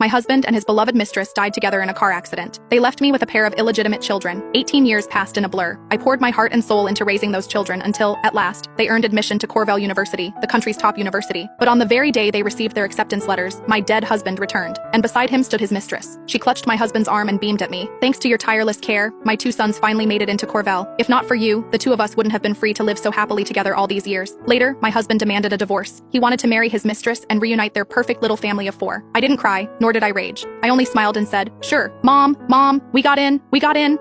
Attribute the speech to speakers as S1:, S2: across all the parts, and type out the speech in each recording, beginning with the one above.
S1: My husband and his beloved mistress died together in a car accident. They left me with a pair of illegitimate children. 18 years passed in a blur. I poured my heart and soul into raising those children until, at last, they earned admission to Cornell University, the country's top university. But on the very day they received their acceptance letters, my dead husband returned, and beside him stood his mistress. She clutched my husband's arm and beamed at me. Thanks to your tireless care, my two sons finally made it into Cornell. If not for you, the two of us wouldn't have been free to live so happily together all these years. Later, my husband demanded a divorce. He wanted to marry his mistress and reunite their perfect little family of 4. I didn't cry, nor did I rage. I only smiled and said, "Sure, Mom, we got in.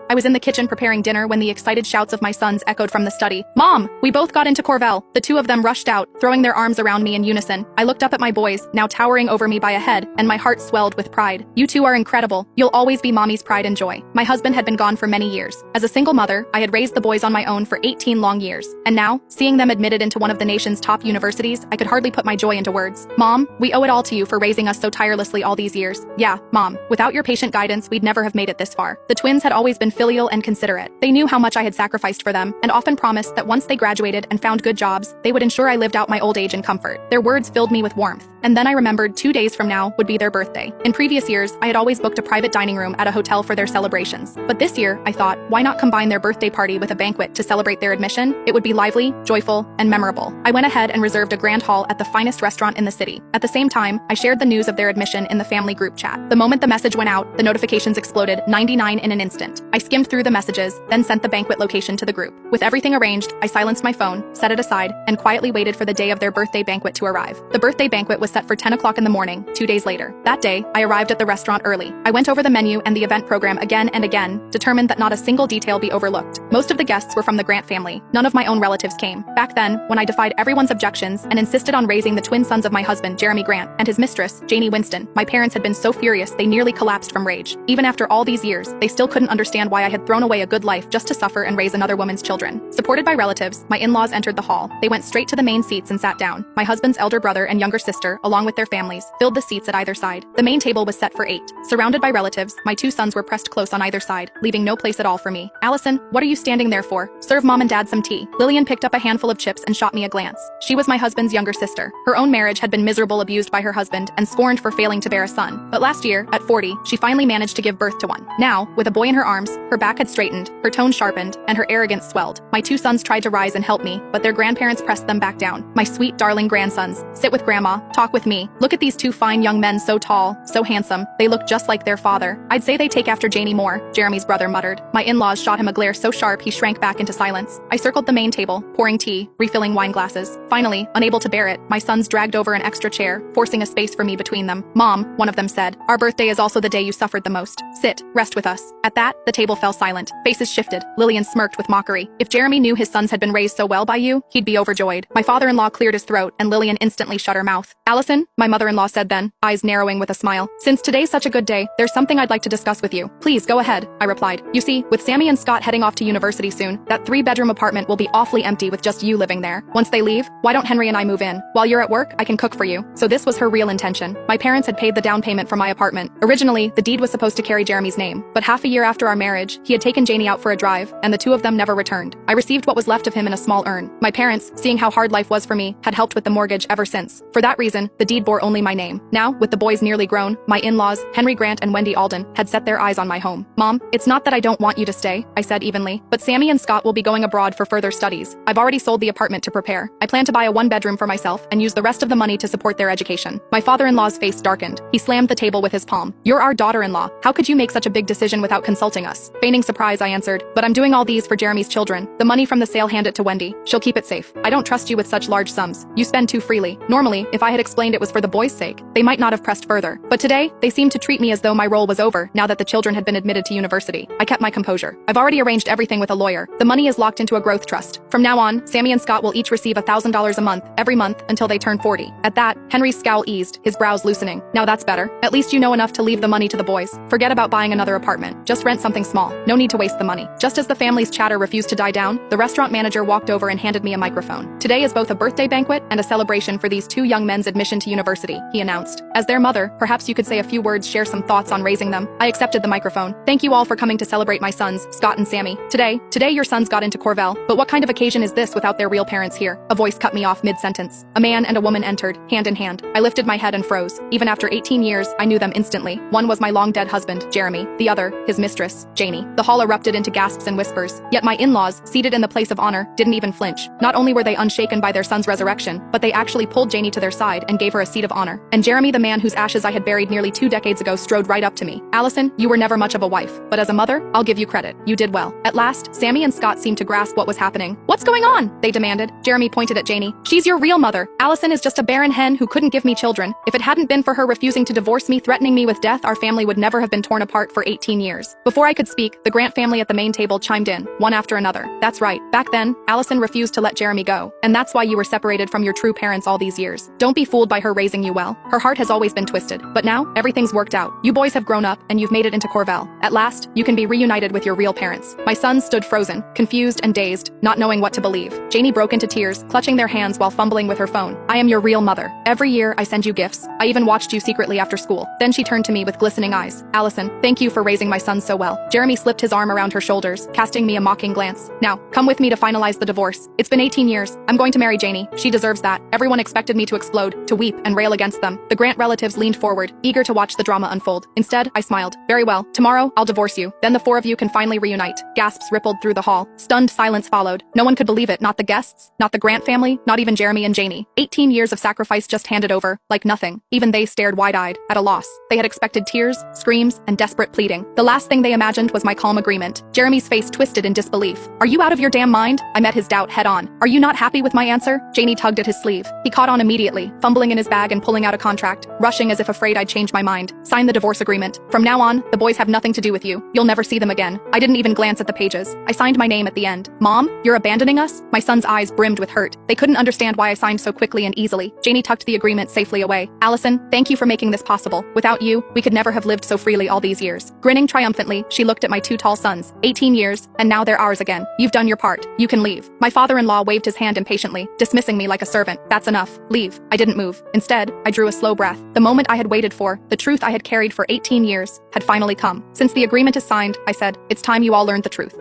S1: I was in the kitchen preparing dinner when the excited shouts of my sons echoed from the study. Mom, we both got into Cornell. The two of them rushed out, throwing their arms around me in unison. I looked up at my boys, now towering over me by a head, and my heart swelled with pride. You two are incredible. You'll always be Mommy's pride and joy. My husband had been gone for many years. As a single mother, I had raised the boys on my own for 18 long years. And now, seeing them admitted into one of the nation's top universities, I could hardly put my joy into words. Mom, we owe it all to you for raising us so tirelessly all these years. Yeah, Mom, without your patient guidance, we'd never have made it this far." The twins had always been filial and considerate. They knew how much I had sacrificed for them, and often promised that once they graduated and found good jobs, they would ensure I lived out my old age in comfort. Their words filled me with warmth. And then I remembered 2 days from now would be their birthday. In previous years, I had always booked a private dining room at a hotel for their celebrations. But this year, I thought, why not combine their birthday party with a banquet to celebrate their admission? It would be lively, joyful, and memorable. I went ahead and reserved a grand hall at the finest restaurant in the city. At the same time, I shared the news of their admission in the family group chat. The moment the message went out, the notifications exploded, 99 in an instant. I skimmed through the messages, then sent the banquet location to the group. With everything arranged, I silenced my phone, set it aside, and quietly waited for the day of their birthday banquet to arrive. The birthday banquet was set for 10 o'clock in the morning, 2 days later. That day, I arrived at the restaurant early. I went over the menu and the event program again and again, determined that not a single detail be overlooked. Most of the guests were from the Grant family. None of my own relatives came. Back then, when I defied everyone's objections and insisted on raising the twin sons of my husband, Jeremy Grant, and his mistress, Janie Winston, my parents had been so furious they nearly collapsed from rage. Even after all these years, they still couldn't understand why I had thrown away a good life just to suffer and raise another woman's children. Supported by relatives, my in-laws entered the hall. They went straight to the main seats and sat down. My husband's elder brother and younger sister, along with their families, filled the seats at either side. The main table was set for 8. Surrounded by relatives, my two sons were pressed close on either side, leaving no place at all for me. "Allison, what are you standing there for? Serve Mom and Dad some tea." Lillian picked up a handful of chips and shot me a glance. She was my husband's younger sister. Her own marriage had been miserable, abused by her husband, and scorned for failing to bear a son. But last year, at 40, she finally managed to give birth to one. Now, with a boy in her arms, her back had straightened, her tone sharpened, and her arrogance swelled. My two sons tried to rise and help me, but their grandparents pressed them back down. "My sweet, darling grandsons, sit with Grandma, talk with me. Look at these two fine young men, so tall, so handsome. They look just like their father. I'd say they take after Janie more," Jeremy's brother muttered. My in-laws shot him a glare so sharp he shrank back into silence. I circled the main table, pouring tea, refilling wine glasses. Finally, unable to bear it, my sons dragged over an extra chair, forcing a space for me between them. "Mom," one of them said, "our birthday is also the day you suffered the most. Sit, rest with us." At that, the table fell silent. Faces shifted. Lillian smirked with mockery. "If Jeremy knew his sons had been raised so well by you, he'd be overjoyed." My father-in-law cleared his throat, and Lillian instantly shut her mouth. "Allison," my mother-in-law said then, eyes narrowing with a smile, "since today's such a good day, there's something I'd like to discuss with you." "Please, go ahead," I replied. "You see, with Sammy and Scott heading off to university soon, that 3-bedroom apartment will be awfully empty with just you living there. Once they leave, why don't Henry and I move in? While you're at work, I can cook for you." So this was her real intention. My parents had paid the down payment for my apartment. Originally, the deed was supposed to carry Jeremy's name, but half a year after our marriage, he had taken Janie out for a drive, and the two of them never returned. I received what was left of him in a small urn. My parents, seeing how hard life was for me, had helped with the mortgage ever since. For that reason, the deed bore only my name. Now, with the boys nearly grown, my in-laws, Henry Grant and Wendy Alden, had set their eyes on my home. "Mom, it's not that I don't want you to stay," I said evenly, "but Sammy and Scott will be going abroad for further studies. I've already sold the apartment to prepare. I plan to buy a 1-bedroom for myself and use the rest of the money to support their education." My father-in-law's face darkened. He slammed the table with his palm. "You're our daughter-in-law. How could you make such a big decision without consulting us?" Feigning surprise, I answered, "But I'm doing all these for Jeremy's children. The money from the sale, hand it to Wendy. She'll keep it safe. I don't trust you with such large sums. You spend too freely." Normally, if I had explained it was for the boys' sake, they might not have pressed further. But today, they seemed to treat me as though my role was over now that the children had been admitted to university. I kept my composure. "I've already arranged everything with a lawyer. The money is locked into a growth trust. From now on, Sammy and Scott will each receive $1,000 a month, every month, until they turn 40. At that, Henry's scowl eased, his brows loosening. "Now that's better. At least you know enough to leave the money to the boys. Forget about buying another apartment. Just rent something small. No need to waste the money." Just as the family's chatter refused to die down, the restaurant manager walked over and handed me a microphone. "Today is both a birthday banquet and a celebration for these two young men's admission admission to university, he announced. As their mother, perhaps you could say a few words, share some thoughts on raising them. I accepted the microphone. Thank you all for coming to celebrate my sons, Scott and Sammy. Today your sons got into Corvell, but what kind of occasion is this without their real parents here? A voice cut me off mid-sentence. A man and a woman entered, hand in hand. I lifted my head and froze. Even after 18 years, I knew them instantly. One was my long-dead husband, Jeremy. The other, his mistress, Janie. The hall erupted into gasps and whispers. Yet my in-laws, seated in the place of honor, didn't even flinch. Not only were they unshaken by their son's resurrection, but they actually pulled Janie to their side and gave her a seat of honor. And Jeremy, the man whose ashes I had buried nearly 2 decades ago, strode right up to me. Allison, you were never much of a wife, but as a mother, I'll give you credit. You did well. At last, Sammy and Scott seemed to grasp what was happening. What's going on? They demanded. Jeremy pointed at Janie. She's your real mother. Allison is just a barren hen who couldn't give me children. If it hadn't been for her refusing to divorce me, threatening me with death, our family would never have been torn apart for 18 years. Before I could speak, the Grant family at the main table chimed in, one after another. That's right. Back then, Allison refused to let Jeremy go. And that's why you were separated from your true parents all these years. Don't be fooled by her raising you well. Her heart has always been twisted. But now, everything's worked out. You boys have grown up, and you've made it into Corvell. At last, you can be reunited with your real parents. My sons stood frozen, confused and dazed, not knowing what to believe. Janie broke into tears, clutching their hands while fumbling with her phone. I am your real mother. Every year, I send you gifts. I even watched you secretly after school. Then she turned to me with glistening eyes. Allison, thank you for raising my sons so well. Jeremy slipped his arm around her shoulders, casting me a mocking glance. Now, come with me to finalize the divorce. It's been 18 years. I'm going to marry Janie. She deserves that. Everyone expected me to explode, to weep and rail against them. The Grant relatives leaned forward, eager to watch the drama unfold. Instead, I smiled. Very well. Tomorrow, I'll divorce you. Then the 4 of you can finally reunite. Gasps rippled through the hall. Stunned silence followed. No one could believe it. Not the guests, not the Grant family, not even Jeremy and Janie. 18 years of sacrifice just handed over, like nothing. Even they stared wide-eyed, at a loss. They had expected tears, screams, and desperate pleading. The last thing they imagined was my calm agreement. Jeremy's face twisted in disbelief. Are you out of your damn mind? I met his doubt head on. Are you not happy with my answer? Janie tugged at his sleeve. He caught on immediately, fumbling in his bag and pulling out a contract, rushing as if afraid I'd change my mind. Sign the divorce agreement. From now on, the boys have nothing to do with you. You'll never see them again. I didn't even glance at the pages. I signed my name at the end. Mom, you're abandoning us? My son's eyes brimmed with hurt. They couldn't understand why I signed so quickly and easily. Janie tucked the agreement safely away. Allison, thank you for making this possible. Without you, we could never have lived so freely all these years. Grinning triumphantly, she looked at my 2 tall sons. 18 years, and now they're ours again. You've done your part. You can leave. My father-in-law waved his hand impatiently, dismissing me like a servant. That's enough. Leave. I didn't move. Instead, I drew a slow breath. The moment I had waited for, the truth I had carried for 18 years, had finally come. Since the agreement is signed, I said, it's time you all learned the truth.